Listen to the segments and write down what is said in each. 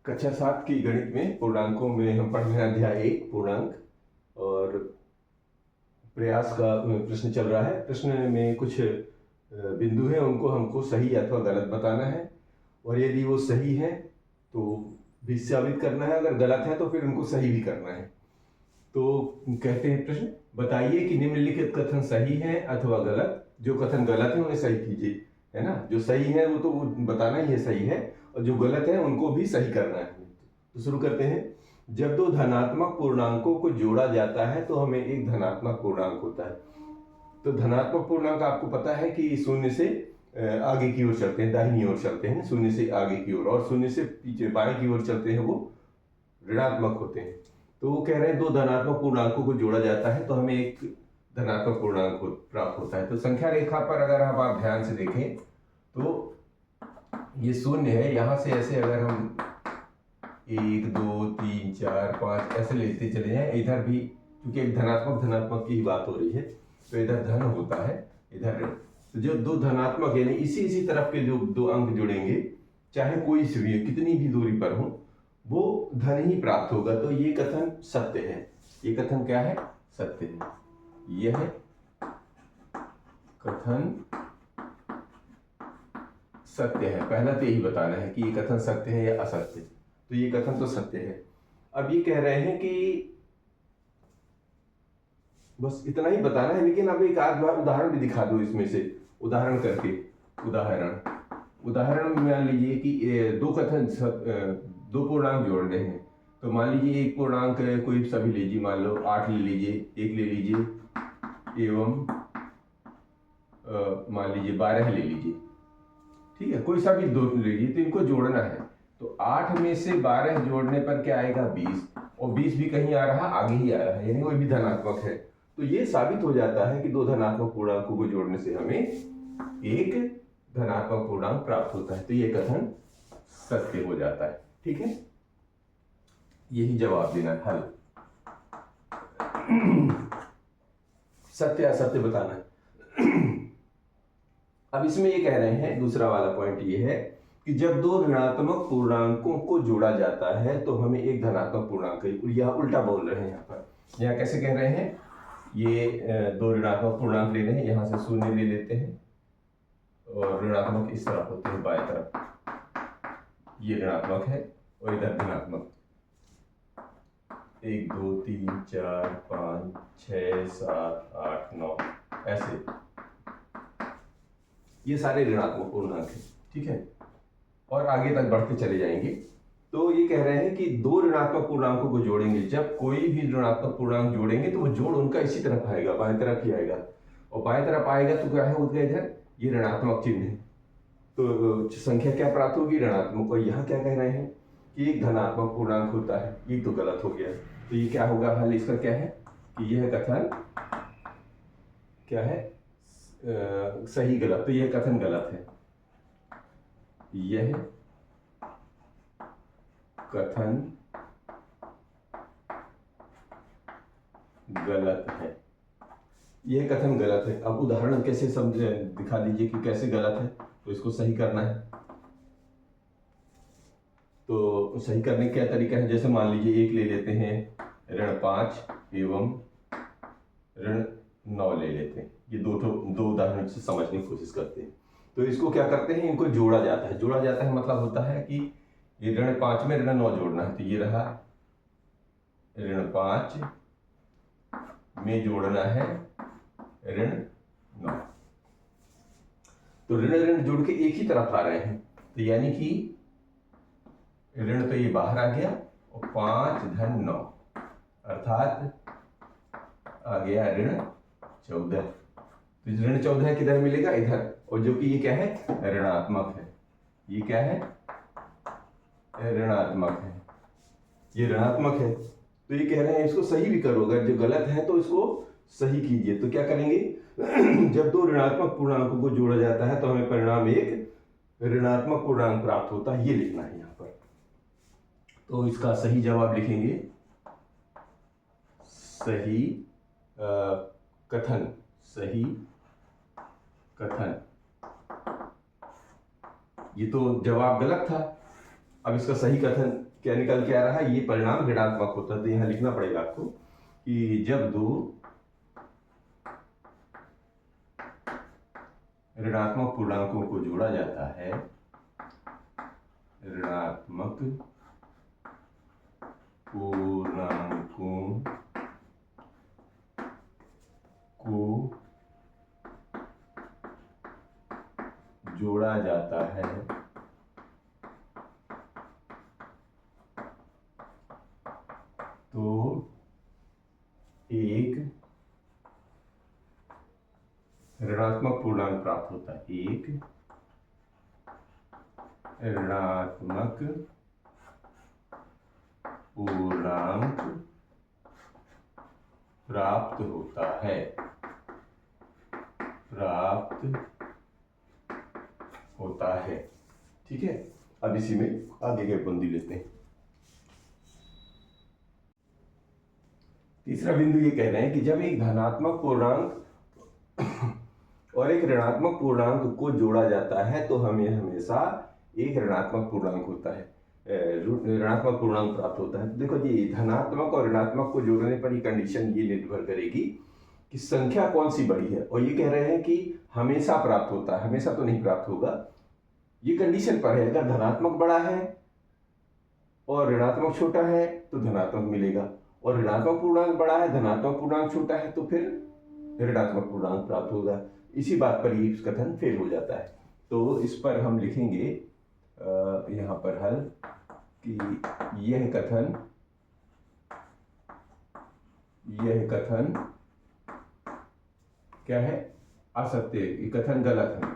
कक्षा 7 की गणित में पूर्णांकों में हम पढ़ रहे हैं अध्याय 1 पूर्णांक। और प्रयास का प्रश्न चल रहा है। प्रश्न में कुछ बिंदु हैं, उनको हमको सही अथवा गलत बताना है, और यदि वो सही है तो भी साबित करना है, अगर गलत है तो फिर उनको सही भी करना है। तो कहते हैं प्रश्न, बताइए कि निम्नलिखित कथन सही है अथवा गलत। जो कथन गलत है उन्हें सही कीजिए, है ना। जो सही है वो तो बताना ही है सही है, और जो गलत है उनको भी सही करना है। तो शुरू करते हैं। जब दो धनात्मक पूर्णांकों को जोड़ा जाता है तो हमें एक धनात्मक पूर्णांक होता है। तो धनात्मक पूर्णांक आपको पता है कि शून्य से आगे की ओर चलते हैं, दाहिनी ओर चलते हैं, शून्य से आगे की ओर, और शून्य से पीछे बाएं की ओर चलते हैं, वो ऋणात्मक होते हैं। तो वो कह रहे हैं दो धनात्मक पूर्णांकों को जोड़ा जाता है तो हमें एक धनात्मक पूर्णांक प्राप्त होता है। तो संख्या रेखा पर अगर आप ध्यान से देखें तो ये शून्य है, यहां से ऐसे अगर हम 1 2 3 4 5 ऐसे लेते चले जाएं, इधर भी क्योंकि एक धनात्मक की ही बात हो रही है तो इधर धन होता है, इधर ऋण। तो जो दो धनात्मक यानी इसी तरफ के जो दो अंक जुड़ेंगे, चाहे कोई से भी कितनी भी दूरी पर हो, वो धन ही प्राप्त होगा। तो ये कथन सत्य है। ये कथन क्या है? सत्य है। यह कथन सत्य है। पहला तो यही बताना है कि ये कथन सत्य है या असत्य। तो ये कथन तो सत्य है। अब ये कह रहे हैं कि बस इतना ही बताना है, लेकिन अब एक आध बार उदाहरण भी दिखा दो इसमें से, उदाहरण करके। उदाहरण में मान लीजिए कि दो पूर्णांक जोड़ रहे हैं। तो मान लीजिए एक पूर्णांक कोई सभी लीजिए, मान लो 8 ले लीजिए, 1 ले लीजिए, एवं मान लीजिए 12 ले लीजिए। ठीक है, कोई सा भी दो ले लीजिए, तो इनको जोड़ना है। तो 8 में से 12 जोड़ने पर क्या आएगा? 20। और 20 भी कहीं आ रहा, आगे ही आ रहा है, यानी कोई भी धनात्मक है। तो ये साबित हो जाता है कि दो धनात्मक पूर्णांकों को जोड़ने से हमें एक धनात्मक पूर्णांक प्राप्त होता है। तो ये कथन सत्य हो जाता है। ठीक है, यही जवाब देना है, हल। सत्य असत्य बताना है। अब इसमें ये कह रहे हैं, दूसरा वाला पॉइंट ये है कि जब दो ऋणात्मक पूर्णांकों को जोड़ा जाता है तो हमें एक धनात्मक पूर्णांक, यह उल्टा बोल रहे हैं। यहाँ पर यहाँ कैसे कह रहे हैं? ये दो ऋणात्मक पूर्णांक ले रहे हैं, यहाँ से शून्य ले लेते हैं, और ऋणात्मक इस तरफ होते हैं, बाएं तरफ ये ऋणात्मक है और इधर धनात्मक। 1 2 3 4 5 6 7 8 9 ऐसे ये सारे ऋणात्मक पूर्णांक हैं। ठीक है, और आगे तक बढ़ते चले जाएंगे। तो ये कह रहे हैं कि दो ऋणात्मक पूर्णांकों को जोड़ेंगे, जब कोई भी ऋणात्मक पूर्णांक जोड़ेंगे तो वो जोड़ उनका इसी तरफ आएगा, बाएं तरफ ही आएगा। और बाएं तरफ आएगा तो क्या है? उधर इधर ये ऋणात्मक चिन्ह है, तो संख्या क्या प्राप्त होगी? ऋणात्मक। और यहाँ क्या कह रहे हैं कि एक धनात्मक पूर्णांक होता है, ये तो गलत हो गया। तो ये क्या होगा? हल इसका क्या है कि यह कथन क्या है? सही गलत। तो यह कथन गलत है। यह कथन गलत है। यह कथन गलत है। अब उदाहरण कैसे समझे, दिखा दीजिए कि कैसे गलत है, तो इसको सही करना है। तो सही करने का क्या तरीका है? जैसे मान लीजिए एक ले लेते हैं, ऋण 5 एवं ऋण 9 ले लेते हैं। ये दो उदाहरण से समझने की कोशिश करते हैं। तो इसको क्या करते हैं? इनको जोड़ा जाता है। जोड़ा जाता है मतलब होता है कि ये ऋण 5 में ऋण 9 जोड़ना है। तो ये रहा ऋण 5 में जोड़ना है ऋण 9। तो ऋण ऋण जुड़ के एक ही तरफ आ रहे हैं, तो यानी कि ऋण तो ये बाहर आ गया, और 5 धन 9 अर्थात आ गया ऋण 14। तो ऋण 14 किधर मिलेगा? इधर। और जो कि ये क्या है? ऋणात्मक है। ये क्या है? ऋणात्मक है। ये ऋणात्मक है। तो ये कह रहे हैं इसको सही भी करो, अगर जो गलत है तो इसको सही कीजिए। तो क्या करेंगे? जब दो ऋणात्मक पूर्णांकों को जोड़ा जाता है तो हमें परिणाम एक ऋणात्मक पूर्णांक प्राप्त होता है, ये लिखना है यहाँ पर। तो इसका सही जवाब लिखेंगे सही कथन। सही कथन। ये तो जवाब गलत था, अब इसका सही कथन क्या निकल के आ रहा है, ये परिणाम ऋणात्मक होता है। तो यहाँ लिखना पड़ेगा आपको कि जब दो ऋणात्मक पूर्णांकों को जोड़ा जाता है, ऋणात्मक पूर्णांकों को जोड़ा जाता है तो एक ऋणात्मक पूर्णांक प्राप्त होता है। एक ऋणात्मक पूर्णांक प्राप्त होता है, ठीक है। अब इसी में आगे के बिंदु लेते हैं। तीसरा बिंदु ये कह रहे हैं कि जब एक धनात्मक पूर्णांक और एक ऋणात्मक पूर्णांक को जोड़ा जाता है तो हमें हमेशा एक ऋणात्मक पूर्णांक होता है, ऋणात्मक पूर्णांक प्राप्त होता है। तो देखो जी, धनात्मक और ऋणात्मक को जोड़ने पर ये कंडीशन ये निर्भर करेगी कि संख्या कौन सी बड़ी है। और ये कह रहे हैं कि हमेशा प्राप्त होता है, हमेशा तो नहीं प्राप्त होगा, ये कंडीशन पर है। अगर धनात्मक बड़ा है और ऋणात्मक छोटा है तो धनात्मक मिलेगा, और ऋणात्मक पूर्णांक बड़ा है, धनात्मक पूर्णांक छोटा है तो फिर ऋणात्मक पूर्णांक प्राप्त होगा। इसी बात पर ये कथन फेल हो जाता है। तो इस पर हम लिखेंगे यहाँ पर हल कि यह कथन क्या है, असत्य, ये कथन गलत है।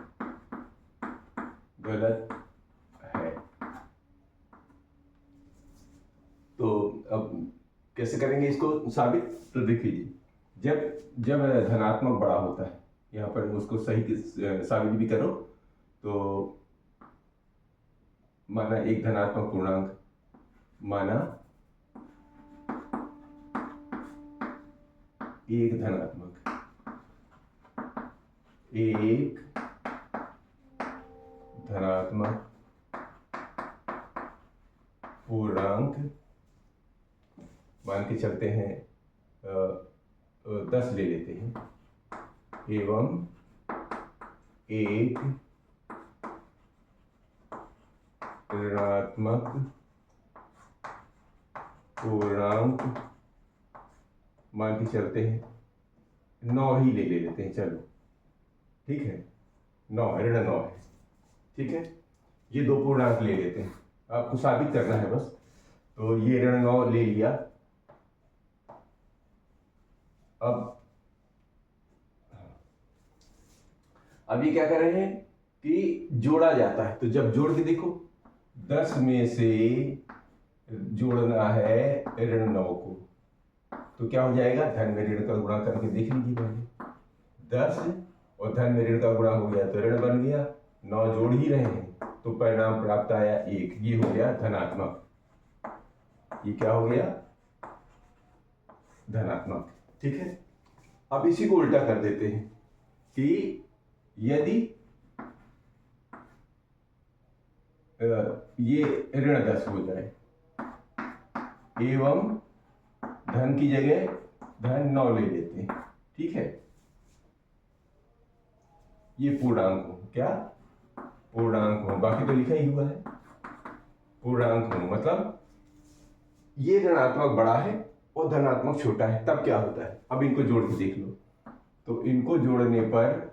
तो अब कैसे करेंगे इसको साबित? तो देखिए जी, जब धनात्मक बड़ा होता है, यहाँ पर उसको सही साबित भी करो। तो माना एक धनात्मक पूर्णांक, माना एक धनात्मक पूर्णांक मान के चलते हैं 10 ले लेते हैं, एवं एक ऋणात्मक पूर्णांक मान के चलते हैं 9 ही ले लेते हैं, चलो ठीक है, 9 ऋण 9 है, ठीक है। ये दो पूर्णांक ले लेते हैं, आपको साबित करना है बस। तो ये ऋण 9 ले लिया। अब ये क्या कर रहे हैं कि जोड़ा जाता है। तो जब जोड़ के देखो, 10 में से जोड़ना है ऋण 9 को, तो क्या हो जाएगा, धन में ऋण का गुणा करके देख लीजिए पहले। 10 और धन में ऋण का गुणा हो गया तो ऋण बन गया, 9 जोड़ ही रहे हैं तो परिणाम प्राप्त आया 1। ये हो गया धनात्मक, ये क्या हो गया, धनात्मक, ठीक है। अब इसी को उल्टा कर देते हैं कि यदि ये ऋण 10 हो जाए एवं धन की जगह धन 9 ले लेते हैं, ठीक है। ये पूर्णांक हो, क्या पूर्णांक हो, बाकी तो लिखा ही हुआ है पूर्णांक हो, मतलब ये ऋणात्मक बड़ा है और धनात्मक छोटा है, तब क्या होता है। अब इनको जोड़ के देख लो, तो इनको जोड़ने पर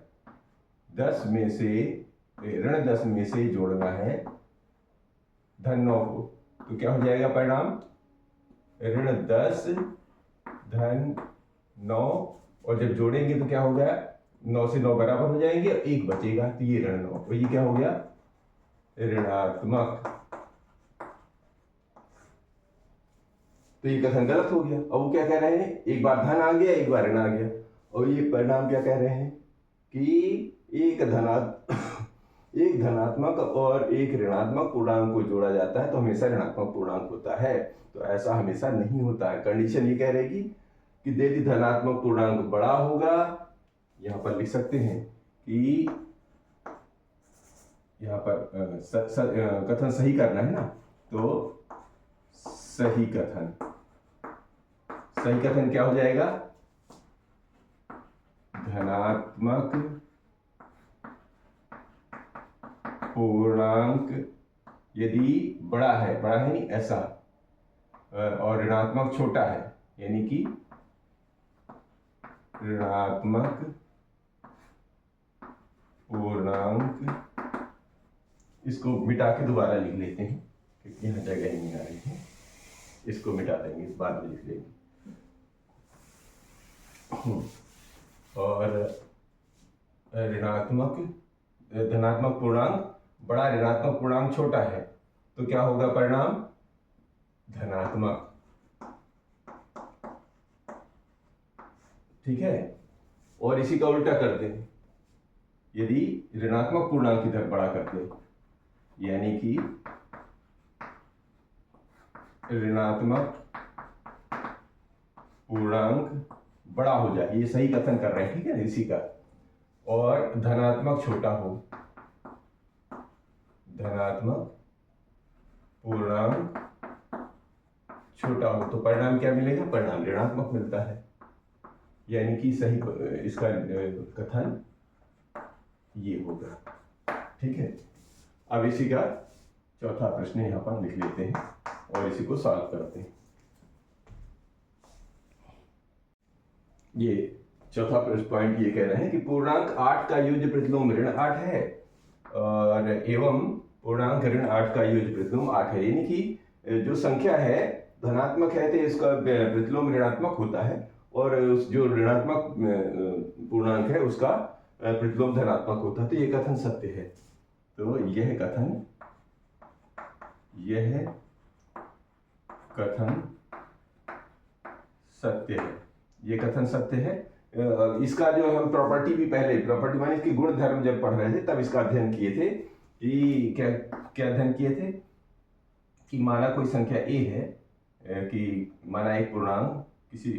10 में से ऋण 10 में से जोड़ना है धन 9 को, तो क्या हो जाएगा परिणाम, ऋण 10 धन 9, और जब जोड़ेंगे तो क्या हो गया, 9 से 9 बराबर हो जाएंगे, 1 बचेगा, तो ये ऋण 9, और ये क्या हो गया, ऋणात्मक। तो ये कथन गलत हो गया। अब वो क्या कह रहे हैं, एक बार धन आ गया, एक बार ऋण आ गया, और ये परिणाम क्या कह रहे हैं कि एक धनात्मक और एक ऋणात्मक पूर्णांक को जोड़ा जाता है तो हमेशा ऋणात्मक पूर्णांक होता है। तो ऐसा हमेशा नहीं होता है। कंडीशन ये कह रहेगी कि यदि धनात्मक पूर्णांक बड़ा होगा, यहाँ पर लिख सकते हैं कि यहाँ पर कथन सही करना है ना, तो सही कथन। सही कथन क्या हो जाएगा? धनात्मक पूर्णांक यदि बड़ा है नहीं ऐसा, और ऋणात्मक छोटा है, यानी कि ऋणात्मक पूर्णांक, इसको मिटा के दोबारा लिख लेते हैं क्योंकि यहाँ जगह ही नहीं आ रही है, इसको मिटा देंगे, बाद में लिख लेंगे। और धनात्मक पूर्णांक बड़ा, ऋणात्मक पूर्णांक छोटा है, तो क्या होगा परिणाम? धनात्मक। ठीक है। और इसी का उल्टा करते हैं, यदि ऋणात्मक पूर्णांक की तरफ बड़ा करते हैं, यानी कि ऋणात्मक पूर्णांक बड़ा हो जाए, ये सही कथन कर रहे हैं, ठीक है, इसी का। और धनात्मक छोटा हो, धनात्मक पूर्णांक छोटा हो, तो परिणाम क्या मिलेगा? परिणाम ऋणात्मक मिलता है, यानी कि सही इसका कथन ये होगा। ठीक है। अब इसी का चौथा प्रश्न यहाँ पर लिख लेते हैं और इसी को सॉल्व करते हैं। ये चौथा पॉइंट ये कह रहे हैं कि पूर्णांक 8 का युज्य प्रतिलोम ऋण 8 है, और एवं पूर्णांक ऋण 8 का युज्य प्रतिलोम 8 है, यानी कि जो संख्या है धनात्मक है तो इसका प्रतिलोम ऋणात्मक होता है, और उस जो ऋणात्मक पूर्णांक है उसका प्रतिलोम धनात्मक होता है। तो ये कथन सत्य है। तो यह कथन सत्य है। ये कथन सत्य है। इसका जो हम प्रॉपर्टी भी पहले, प्रॉपर्टी माने इसके गुण धर्म जब पढ़ रहे थे तब इसका अध्ययन किए थे कि क्या अध्ययन किए थे कि माना कोई संख्या a है, कि माना एक पूर्णांक किसी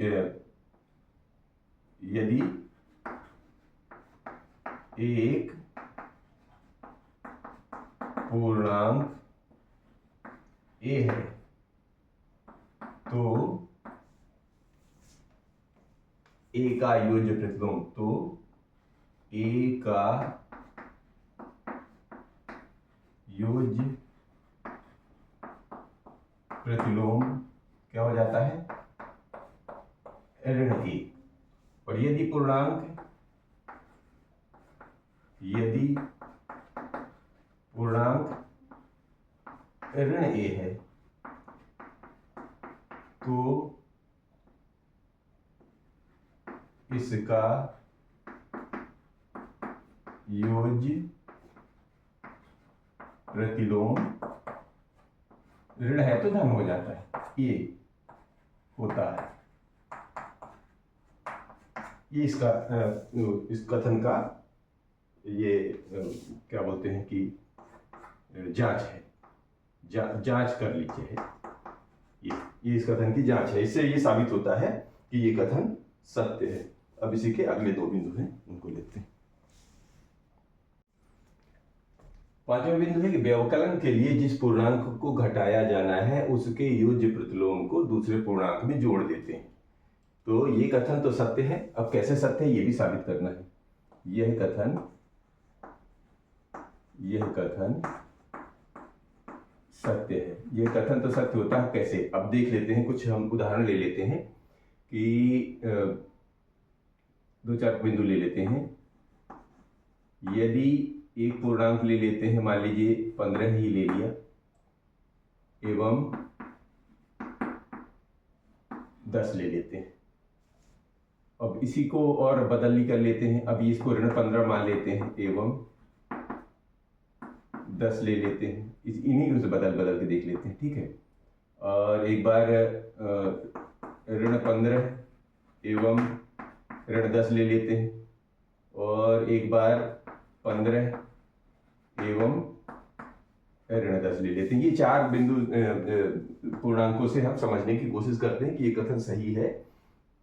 यदि एक पूर्णांक a है तो a का योज्य प्रतिलोम, तो a का योज्य प्रतिलोम क्या हो जाता है? ऋण a। और यदि पूर्णांक ऋण a है तो इसका योज्य प्रतिलोम ऋण है तो धन हो जाता है, ये होता है। ये इसका इस कथन का ये क्या बोलते हैं कि जांच है, जांच कर लीजिए। ये इस कथन की जांच है। इससे ये साबित होता है कि ये कथन सत्य है। अब इसी के अगले दो बिंदु हैं, उनको लेते हैं। पांचवें बिंदु है कि व्यवकलन के लिए जिस पूर्णांक को घटाया जाना है उसके योज्य प्रतिलोम को दूसरे पूर्णांक में जोड़ देते हैं। तो ये कथन तो सत्य है। अब कैसे सत्य है ये भी साबित करना है। यह कथन सत्य है। यह कथन तो सत्य होता है कैसे? अब देख लेते हैं, कुछ हम उदाहरण ले लेते हैं कि दो चार बिंदु ले लेते हैं। यदि एक पूर्णांक ले लेते हैं, मान लीजिए 15 ही ले लिया, एवं 10 ले लेते हैं। अब इसी को और बदली कर लेते हैं। अब इसको ऋण 15 मान लेते हैं एवं 10 ले लेते हैं। इन्हीं को से बदल के देख लेते हैं, ठीक है। और एक बार ऋण 15 एवं ऋण 10 ले लेते हैं, और एक बार 15 एवं ऋण 10 ले लेते हैं। ये चार बिंदु पूर्णांकों से हम समझने की कोशिश करते हैं कि ये कथन सही है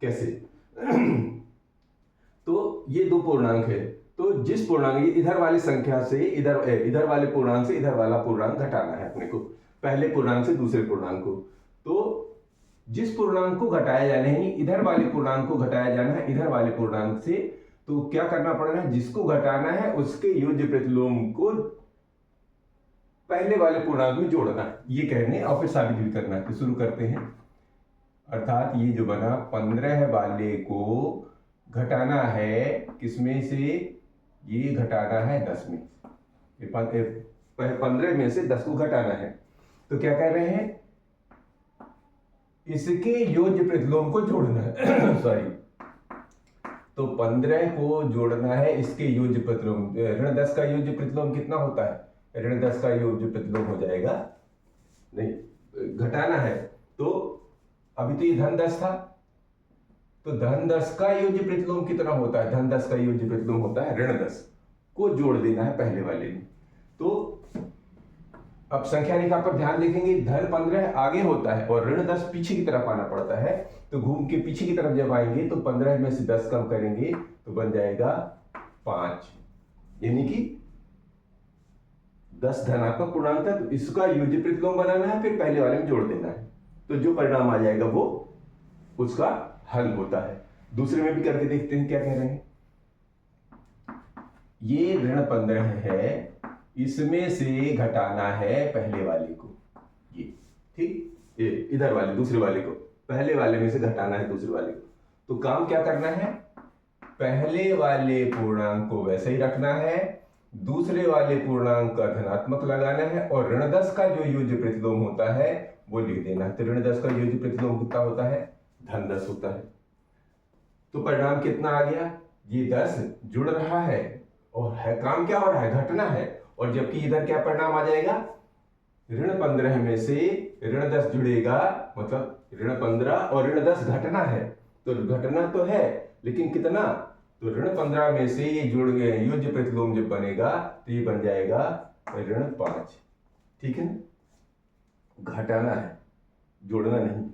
कैसे। तो ये दो पूर्णांक है, तो जिस पूर्णांक इधर वाली संख्या से इधर वाले पूर्णांक से इधर वाला पूर्णांक घटाना है अपने को, पहले पूर्णांक से दूसरे पूर्णांक को। तो जिस पूर्णांक को घटाया जाना है, इधर वाले पूर्णांक को घटाया जाना है इधर वाले पूर्णांक से, तो क्या करना पड़ेगा, जिसको घटाना है उसके योज्य प्रतिलोम को पहले वाले पूर्णांक में जोड़ना है, ये कहने और फिर साबित भी करना है। तो शुरू करते हैं। अर्थात ये जो बना 15 वाले को घटाना है किसमें से, ये घटाना है 10 में, 15 में से 10 को घटाना है। तो क्या कर रहे हैं, इसके योज्य प्रतिलोम को जोड़ना है सॉरी, तो 15 को जोड़ना है इसके योज्य प्रतिलोम। ऋण 10 का योज्य प्रतिलोम कितना होता है, ऋण 10 का योज्य प्रतिलोम हो जाएगा, नहीं घटाना है, तो अभी तो ये धन 10 था, तो धन 10 का योज्य प्रतिलोम कितना होता है, धन 10 का योज्य प्रतिलोम होता है ऋण 10 को जोड़ देना है पहले वाले में। तो अब संख्या रेखा पर ध्यान देखेंगे, धन 15 आगे होता है और ऋण 10 पीछे की तरफ आना पड़ता है, तो घूम के पीछे की तरफ जब आएंगे तो 15 में से 10 कम करेंगे तो बन जाएगा 5, यानी कि 10 धनात्मक पूर्णांक था, तो इसका योज्य प्रतिलोम बनाना है, फिर पहले वाले में जोड़ देना है, तो जो परिणाम आ जाएगा वो उसका हल होता है। दूसरे में भी करके देखते हैं क्या कह रहे हैं। ये ऋण 15 है, इसमें से घटाना है पहले वाले को, ये ठीक, ये इधर वाले दूसरे वाले को पहले वाले में से घटाना है दूसरे वाले को। तो काम क्या करना है, पहले वाले पूर्णांक को वैसे ही रखना है, दूसरे वाले पूर्णांक का धनात्मक लगाना है और ऋण 10 का जो योज्य प्रतिलोम होता है वो लिख देना है। तो ऋण 10 का योज्य प्रतिलोम कितना होता है, धन 10 होता है। तो परिणाम कितना आ गया, ये 10 जुड़ रहा है और है काम क्या हो रहा है, घटना है, और जबकि इधर क्या परिणाम आ जाएगा, ऋण 15 में से ऋण 10 जुड़ेगा, मतलब ऋण 15 और ऋण 10 घटना है, तो घटना तो है लेकिन कितना, तो ऋण 15 में से ये जुड़ गए, योज्य प्रतिलोम जब बनेगा तो ये बन जाएगा ऋण 5, ठीक है ना, घटाना है जोड़ना नहीं,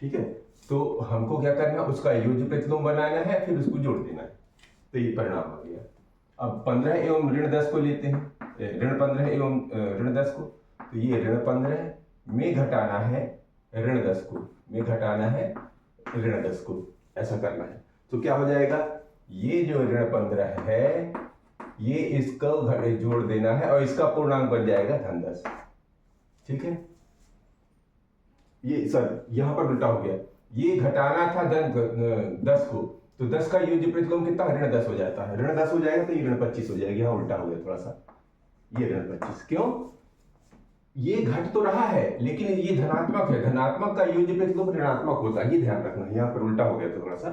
ठीक है। तो हमको क्या करना है, उसका योज्य प्रतिलोम बनाना है, फिर उसको जोड़ देना है, तो ये परिणाम आ गया। अब 15 एवं ऋण 10 को लेते हैं, ऋण 15 एवं ऋण 10 को, तो ये ऋण 15 में घटाना है ऋण 10 को, में घटाना है ऋण 10 को, ऐसा करना है। तो क्या हो जाएगा, ये जो ऋण 15 है ये इसको जोड़ देना है और इसका पूर्णांक बन जाएगा धन 10, ठीक है। ये सर यहां पर उल्टा हो गया, ये घटाना था धन 10 को, तो 10 का योज्य प्रतिलोम कितना, ऋण 10 हो जाता है, ऋण 10 हो जाएगा तो ये ऋण 25 हो जाएगा, यहाँ उल्टा हो गया थोड़ा सा, ये ऋण 25 क्यों, ये घट तो रहा है लेकिन ये धनात्मक है, धनात्मक का योज्य प्रतिलोम ऋणात्मक होता है, ये ध्यान रखना, यहाँ पर उल्टा हो गया था थोड़ा सा।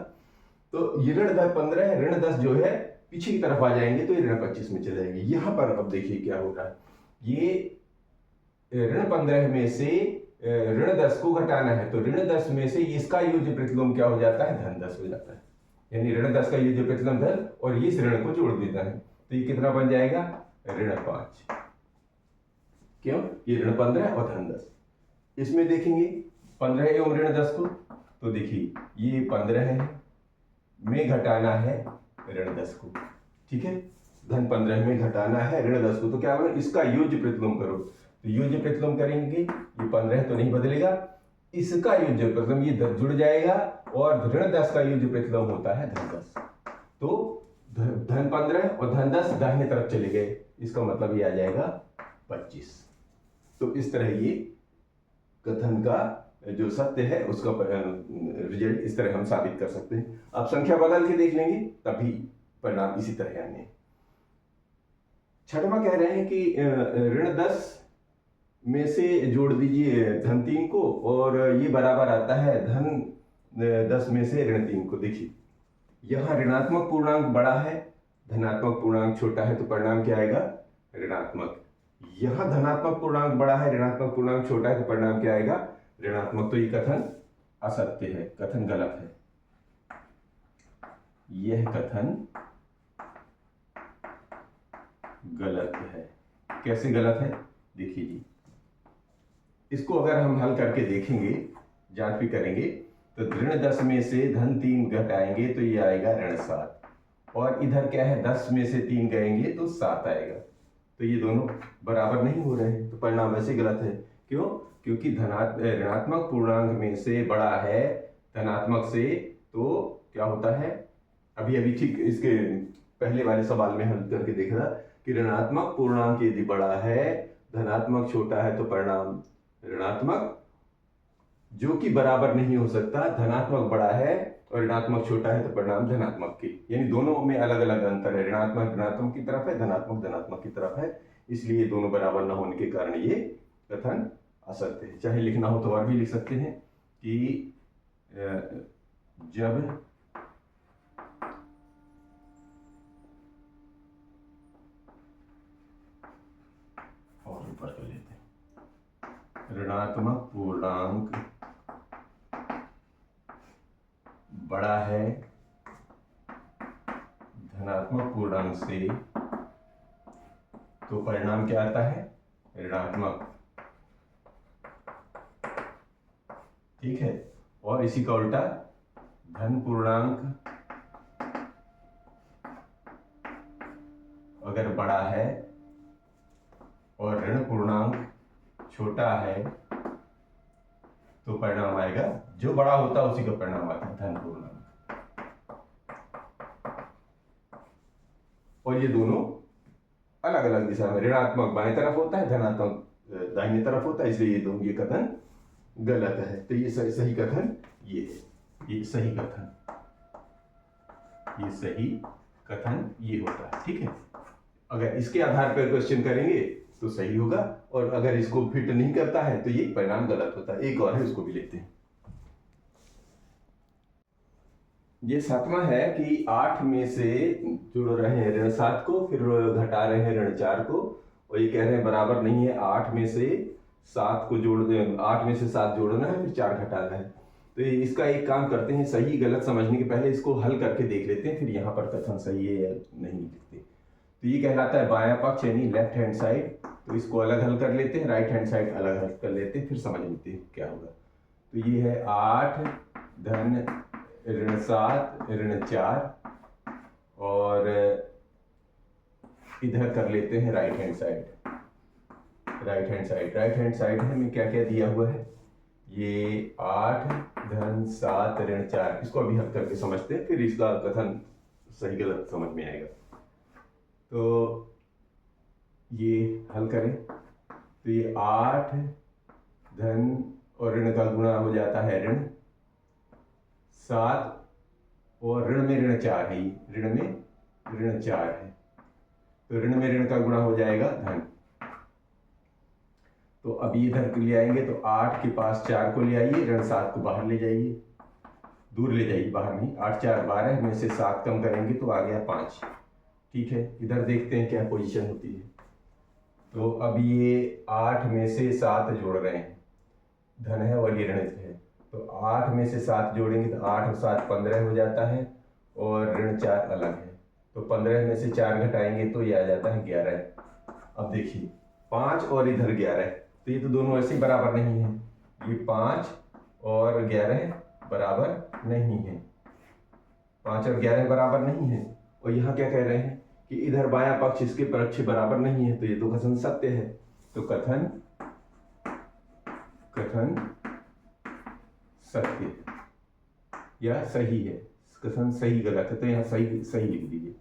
तो ये ऋण 15 है, ऋण 10 जो है पीछे की तरफ आ जाएंगे तो ये ऋण 25 में चले जाएंगे। यहाँ पर अब देखिए क्या हो रहा है, ये ऋण 15 में से ऋण 10 को घटाना है, तो ऋण 10 में से इसका योज्य प्रतिलोम क्या हो जाता है, धन 10 हो जाता है, यानी ऋण 10 का योज्य प्रतिलोम धन और इस ऋण को जोड़ देना है, तो ये कितना बन जाएगा, ऋण 5, क्यों, ये ऋण 15 और धन 10। इसमें देखेंगे 15 एवं ऋण 10 को, तो देखिए ये 15 है, में घटाना है ऋण 10 को, ठीक है, धन 15 में घटाना है ऋण 10 को, तो क्या होगा, इसका योज्य प्रतिलोम करो, तो योज्य प्रतिलोम करेंगे, ये 15 तो नहीं बदलेगा, इसका योज्य प्रतिलोम ये जुड़ जाएगा और ऋण 10 का योज्य प्रतिलोम होता है धन 10, तो धन 15 और धन 10 दाहिने तरफ चले गए, इसका मतलब ये आ जाएगा 25। तो इस तरह ये कथन का जो सत्य है उसका रिजल्ट इस तरह हम साबित कर सकते हैं। आप संख्या बदल के देख लेंगे तभी परिणाम इसी तरह आने। छठवां कह रहे हैं कि ऋण 10 में से जोड़ दीजिए धन 3 को और ये बराबर आता है धन 10 में से ऋण 3 को। देखिए यहाँ ऋणात्मक पूर्णांक बड़ा है, धनात्मक पूर्णांक छोटा है, तो परिणाम क्या आएगा, ऋणात्मक। यहाँ धनात्मक पूर्णांक बड़ा है, ऋणात्मक पूर्णांक छोटा है, तो परिणाम क्या आएगा, ऋणात्मक। तो ये कथन असत्य है, कथन गलत है, यह कथन गलत है। कैसे गलत है, देखिए जी, इसको अगर हम हल करके देखेंगे, जांच भी करेंगे, तो ऋण 10 में से धन 3 घटाएंगे तो ये आएगा ऋण 7, और इधर क्या है, 10 में से 3 गएंगे तो 7 आएगा, तो ये दोनों बराबर नहीं हो रहे हैं, तो परिणाम वैसे गलत है क्यों? क्योंकि ऋणात्मक पूर्णांक में से बड़ा है धनात्मक से, तो क्या होता है, अभी अभी ठीक इसके पहले वाले सवाल में हल करके देखा कि ऋणात्मक पूर्णांक यदि बड़ा है धनात्मक छोटा है तो परिणाम ऋणात्मक, जो कि बराबर नहीं हो सकता। धनात्मक बड़ा है और ऋणात्मक छोटा है तो परिणाम धनात्मक की, यानी दोनों में अलग अलग अंतर है। ऋणात्मक ऋणात्मक की तरफ है, धनात्मक धनात्मक की तरफ है, इसलिए दोनों बराबर न होने के कारण ये कथन असत्य है। चाहे लिखना हो तो और भी लिख सकते हैं कि जब और ऊपर कर लेते हैं, ऋणात्मक पूर्णांक बड़ा है धनात्मक पूर्णांक से, तो परिणाम क्या आता है, ऋणात्मक। ठीक है, और इसी का उल्टा धन पूर्णांक अगर बड़ा है और ऋण पूर्णांक छोटा है तो परिणाम आएगा, जो बड़ा होता है उसी का परिणाम आता है, धन पूर्णांक। और ये दोनों अलग अलग दिशा में, ऋणात्मक बाएं तरफ होता है, धनात्मक दाहिने तरफ होता है, इसलिए ये कथन गलत है। तो ये सही कथन ये है, ये सही कथन, ये सही कथन ये होता है। ठीक है, अगर इसके आधार पर क्वेश्चन करेंगे तो सही होगा, और अगर इसको फिट नहीं करता है तो ये परिणाम गलत होता है। एक और है, उसको भी लेते हैं। ये 7वां है कि 8 में से जोड़ रहे हैं ऋण 7 को, फिर घटा रहे हैं ऋण 4 को, और ये कह रहे हैं बराबर नहीं है। 8 में से 7 को जोड़ दे, 8 में से 7 जोड़ना है, फिर 4 घटाना है। तो इसका एक काम करते हैं, सही गलत समझने के पहले इसको हल करके देख लेते हैं, फिर यहाँ पर कथन सही है या नहीं लिखते। तो ये कहलाता है बायां पक्ष, यानी लेफ्ट हैंड साइड। तो इसको अलग हल कर लेते हैं, राइट हैंड साइड अलग हल कर लेते हैं, फिर समझ लेते हैं क्या होगा। तो ये है 8 धन ऋण 7 ऋण 4, और इधर कर लेते हैं right hand side. Right hand side में क्या क्या दिया हुआ है, ये 8 धन 7 ऋण 4, इसको अभी हल करके समझते हैं, फिर इसका कथन सही गलत समझ में आएगा। तो ये हल करें तो ये 8 धन और ऋण का गुणा हो जाता है ऋण 7, और ऋण में ऋण 4 है, ऋण में ऋण 4 है, तो ऋण में ऋण का गुणा हो जाएगा धन। तो अब इधर ले आएंगे तो 8 के पास 4 को ले आइए, ऋण 7 को बाहर ले जाइए, दूर ले जाइए, बाहर नहीं। 8 4 12 में से 7 कम करेंगे तो आ गया 5। ठीक है, इधर देखते हैं क्या पोजीशन होती है। तो अब ये 8 में से 7 जोड़ रहे हैं, धन है और ये ऋण है, तो 8 में से 7 जोड़ेंगे तो 8 और 7 15 हो जाता है, और ऋण 4 अलग है, तो 15 में से 4 घटाएंगे तो ये आ जाता है 11। अब देखिए 5 और इधर 11, तो ये तो दोनों ऐसे ही बराबर नहीं है, ये 5 और 11 बराबर नहीं है, 5 और 11 बराबर नहीं है। और यहाँ क्या कह रहे हैं कि इधर बायां पक्ष इसके पक्ष बराबर नहीं है, तो ये तो कथन सत्य है। तो कथन सत्य या सही है, कथन सही गलत है, तो यहाँ सही लिख दीजिए,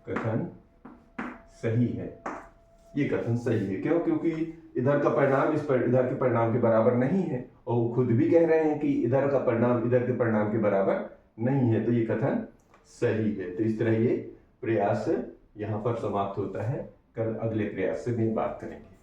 कथन सही है, ये कथन सही है। क्यों? क्योंकि इधर का परिणाम इधर के परिणाम के बराबर नहीं है, और वो खुद भी कह रहे हैं कि इधर का परिणाम इधर के परिणाम के बराबर नहीं है, तो ये कथन सही है। तो इस तरह ये प्रयास यहाँ पर समाप्त होता है। कल अगले प्रयास से भी बात करेंगे।